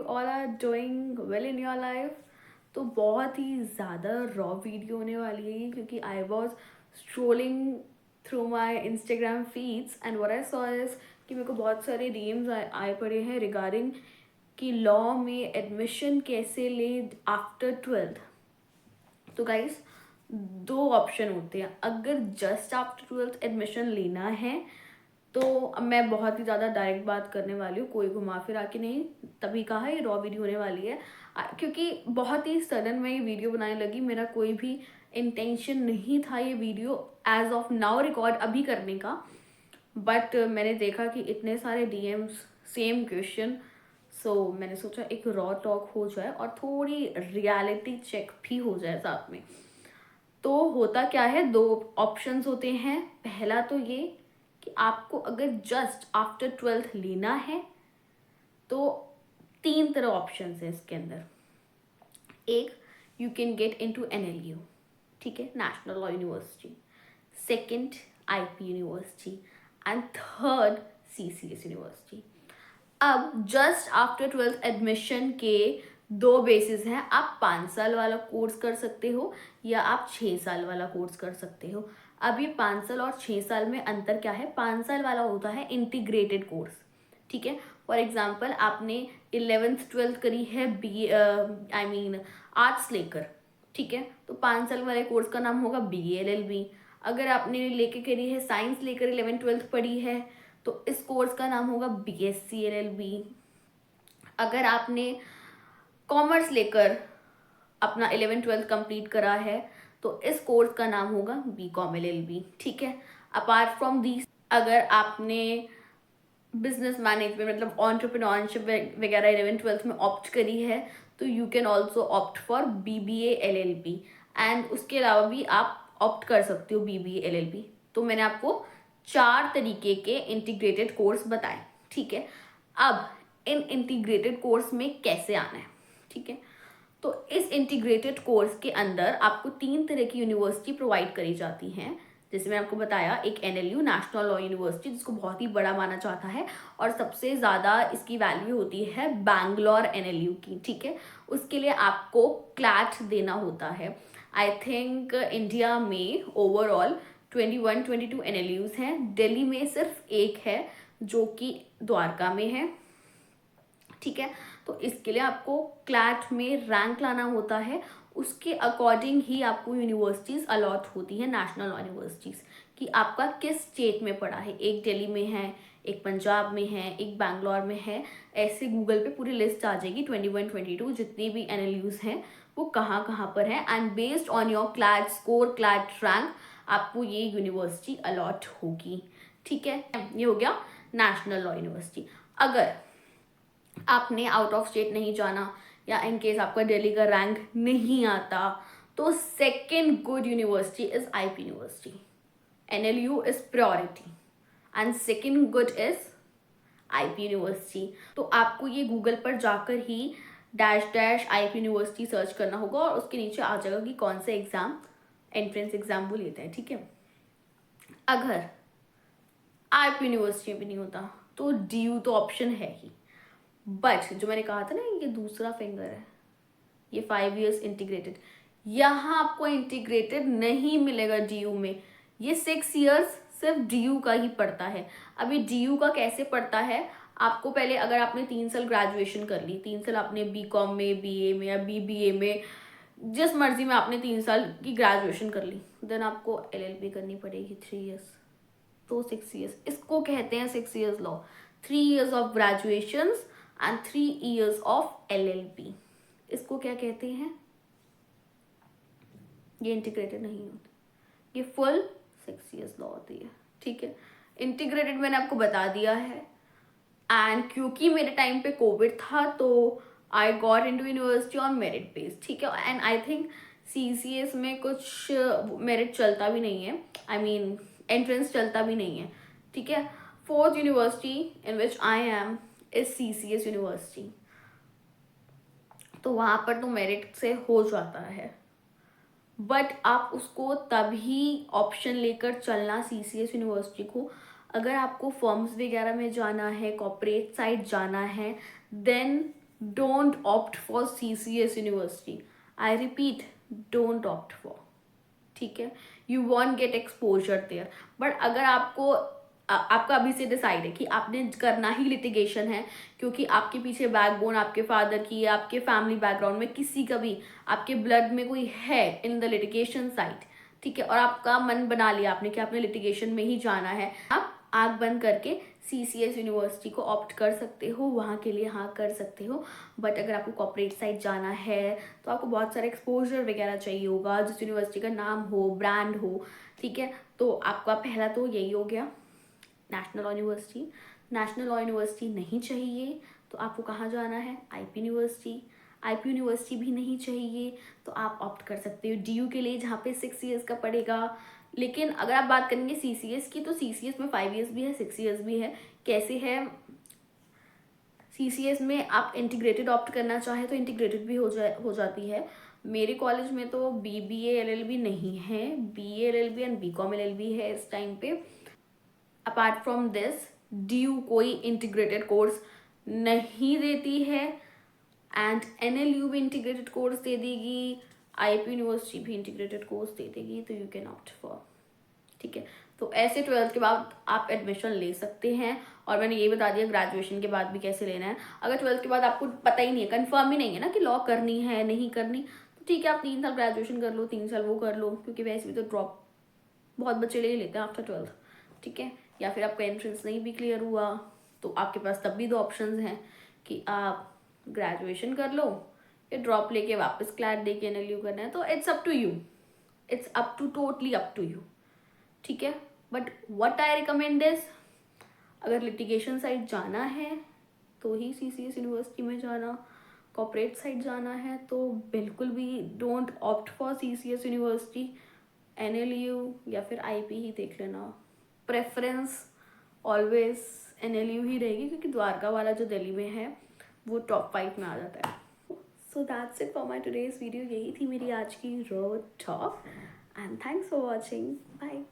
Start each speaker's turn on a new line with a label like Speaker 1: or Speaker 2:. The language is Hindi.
Speaker 1: you all are doing well in your life. तो बहुत ही ज़्यादा रॉ वीडियो होने वाली है ये, क्योंकि I was strolling through my Instagram feeds and what I saw is कि मेरे को बहुत सारे डीएम्स आए पड़े हैं रिगार्डिंग कि लॉ में एडमिशन कैसे ले आफ्टर 12th. तो गाइस, दो ऑप्शन होते हैं. अगर जस्ट आफ्टर 12th एडमिशन लेना है तो अब मैं बहुत ही ज़्यादा डायरेक्ट बात करने वाली हूँ, कोई घुमा फिरा के नहीं. तभी कहा ये रॉ वीडियो होने वाली है क्योंकि बहुत ही सडन मैं ये वीडियो बनाने लगी. मेरा कोई भी इंटेंशन नहीं था ये video as of now record अभी करने का, बट मैंने देखा कि इतने सारे डीएम्स सेम क्वेश्चन, सो मैंने सोचा एक रॉ टॉक हो जाए और थोड़ी रियलिटी चेक भी हो जाए साथ में. तो होता क्या है, दो ऑप्शंस होते हैं. पहला तो ये कि आपको अगर जस्ट आफ्टर 12th लेना है तो तीन तरह ऑप्शंस है इसके अंदर. एक, you can get into NLU, ठीक है, national law university. Second, IP university. And third, CCS university. अब जस्ट आफ्टर 12th एडमिशन के दो बेसिस हैं. आप 5 साल वाला कोर्स कर सकते हो या आप 6 साल वाला कोर्स कर सकते हो. अब ये 5 साल और 6 साल में अंतर क्या है. 5 साल वाला होता है इंटीग्रेटेड कोर्स, ठीक है. फॉर एग्जाम्पल आपने 11th 12th करी है आर्ट्स लेकर, ठीक है, तो 5 साल वाले कोर्स का नाम होगा BA LLB. अगर आपने लेके करी है साइंस लेकर 11th 12th पढ़ी है तो इस कोर्स का नाम होगा BSc LLB. अगर आपने कॉमर्स लेकर अपना 11th 12th कंप्लीट करा है तो इस कोर्स का नाम होगा BCom LLB, ठीक है. अपार्ट फ्रॉम दीज, अगर आपने बिजनेस मैनेजमेंट मतलब एंटरप्रेन्योरशिप वगैरह 11th 12th में ऑप्ट करी है तो you can also opt for BBA LLB. And उसके अलावा भी आप ऑप्ट कर सकते हो BBA LLB. तो मैंने आपको 4 तरीके के इंटीग्रेटेड कोर्स बताए, ठीक है. अब इन इंटीग्रेटेड कोर्स में कैसे आना है, ठीक है. तो इस इंटीग्रेटेड कोर्स के अंदर आपको 3 तरह की यूनिवर्सिटी प्रोवाइड करी जाती हैं. जैसे मैं आपको बताया, एक NLU नेशनल लॉ यूनिवर्सिटी जिसको बहुत ही बड़ा माना जाता है और सबसे ज़्यादा इसकी वैल्यू होती है बैंगलोर NLU की, ठीक है. उसके लिए आपको क्लैट देना होता है. आई थिंक इंडिया में ओवरऑल 21-22 NLUs हैं. दिल्ली में सिर्फ एक है जो कि द्वारका में है, ठीक है. तो इसके लिए आपको क्लैट में रैंक लाना होता है. उसके अकॉर्डिंग ही आपको यूनिवर्सिटीज़ अलॉट होती है, नेशनल यूनिवर्सिटीज़, कि आपका किस स्टेट में पड़ा है. एक दिल्ली में है, एक पंजाब में है, एक बैंगलोर में है. ऐसे गूगल पे पूरी लिस्ट आ जाएगी 21-22 जितनी भी NLUs हैं वो कहाँ कहाँ पर है. And based on your CLAT score, CLAT rank, आपको ये यूनिवर्सिटी अलॉट होगी, ठीक है. ये हो गया नेशनल लॉ यूनिवर्सिटी. अगर आपने आउट ऑफ स्टेट नहीं जाना या इन केस आपका दिल्ली का रैंक नहीं आता तो second good university is IP university. NLU is priority and second good is IP university. तो आपको ये गूगल पर जाकर ही -- IP यूनिवर्सिटी सर्च करना होगा और उसके नीचे आ जाएगा कि कौन से एग्जाम, एंट्रेंस एग्जाम वो लेते हैं, ठीक है. अगर IP यूनिवर्सिटी भी नहीं होता तो DU तो ऑप्शन है ही, बट जो मैंने कहा था ना ये दूसरा फिंगर है, ये 5 years इंटीग्रेटेड, यहाँ आपको इंटीग्रेटेड नहीं मिलेगा DU में. ये 6 years सिर्फ DU का ही पड़ता है. अभी DU का कैसे पड़ता है, आपको पहले अगर आपने 3 साल ग्रेजुएशन कर ली, 3 साल आपने BCom में, BA में या BBA में, जिस मर्जी में आपने 3 साल की ग्रेजुएशन कर ली, देन आपको LLB करनी पड़ेगी 3 years. तो 6 years इसको कहते हैं 6 years law. 3 years of graduation and 3 years of LLB, इसको क्या कहते हैं. ये इंटीग्रेटेड नहीं होती, ये फुल 6 years लॉ होती है, ठीक है. इंटीग्रेटेड मैंने आपको बता दिया है. एंड क्योंकि मेरे टाइम पे कोविड था तो I got into university on merit base, ठीक है. एंड आई थिंक CCS में कुछ मेरिट चलता भी नहीं है, एंट्रेंस चलता भी नहीं है, ठीक है. Fourth university in which I am is CCS university. तो वहाँ पर तो मेरिट से हो जाता है, बट आप उसको तभी ऑप्शन लेकर चलना CCS यूनिवर्सिटी को अगर आपको फर्म्स वगैरह में जाना है, कॉर्पोरेट साइड जाना है, then don't opt for CCS university. I repeat, don't opt for, ठीक है। You won't get exposure there. But अगर आपको आपका अभी से डिसाइड है कि आपने करना ही लिटिगेशन है, क्योंकि आपके पीछे बैकबोन आपके फादर की, आपके फैमिली बैकग्राउंड में किसी का भी आपके ब्लड में कोई है इन द लिटिगेशन साइड, ठीक है, और आपका मन बना लिया आपने कि आपने लिटिगेशन में ही जाना है, आप आँख बंद करके CCS यूनिवर्सिटी को ऑप्ट कर सकते हो, वहाँ के लिए हाँ कर सकते हो। बट अगर आपको कॉर्पोरेट साइड जाना है तो आपको बहुत सारा एक्सपोजर वगैरह चाहिए होगा, जिस यूनिवर्सिटी का नाम हो, ब्रांड हो, ठीक है। तो आपका पहला तो यही हो गया national law university. National law university नहीं चाहिए तो आपको कहाँ जाना है, IP यूनिवर्सिटी। IP यूनिवर्सिटी भी नहीं चाहिए तो आप ऑप्ट कर सकते हो DU के लिए, जहाँ पे 6 ईयर्स का पड़ेगा। लेकिन अगर आप बात करेंगे CCS की, तो CCS में 5 ईयर्स भी है, 6 ईयर्स भी है। कैसे है, CCS में आप इंटीग्रेटेड ऑप्ट करना चाहे तो इंटीग्रेटेड भी हो जाती है। मेरे कॉलेज में तो BBA LLB नहीं है, BA LLB and BCom LLB है इस टाइम पे। अपार्ट फ्रॉम दिस DU कोई इंटीग्रेटेड कोर्स नहीं देती है, एंड NLU भी इंटीग्रेटेड कोर्स दे देगी, IP यूनिवर्सिटी भी इंटीग्रेटेड कोर्स दे देगी, तो यू कैन ऑप्ट फॉर, ठीक है। तो ऐसे 12th के बाद आप एडमिशन ले सकते हैं। और मैंने ये बता दिया ग्रेजुएशन के बाद भी कैसे लेना है। अगर 12th के बाद आपको पता ही नहीं है, कंफर्म ही नहीं है ना कि लॉ करनी है नहीं करनी, तो ठीक है, आप 3 साल ग्रेजुएशन कर लो, 3 साल वो कर लो, क्योंकि वैसे भी तो ड्रॉप बहुत बच्चे ले ही लेते हैं आफ्टर 12th, ठीक है। या फिर आपका एंट्रेंस नहीं भी क्लियर हुआ तो आपके पास तब भी 2 ऑप्शंस हैं कि आप ग्रेजुएशन कर लो या ड्रॉप लेके वापस क्लैट दे के NLU करना है। तो it's up to you, it's up to totally up to you, ठीक है। But what I recommend is, अगर लिटिगेशन साइड जाना है तो ही CCS यूनिवर्सिटी में जाना, कॉर्पोरेट साइड जाना है तो बिल्कुल भी don't opt for CCS university. NLU या फिर IP ही देख लेना। प्रेफरेंस ऑलवेज NLU ही रहेगी, क्योंकि द्वारका वाला जो दिल्ली में है वो टॉप 5 में आ जाता है। So that's it for my today's video. यही थी मेरी आज की road talk, and thanks for watching. Bye.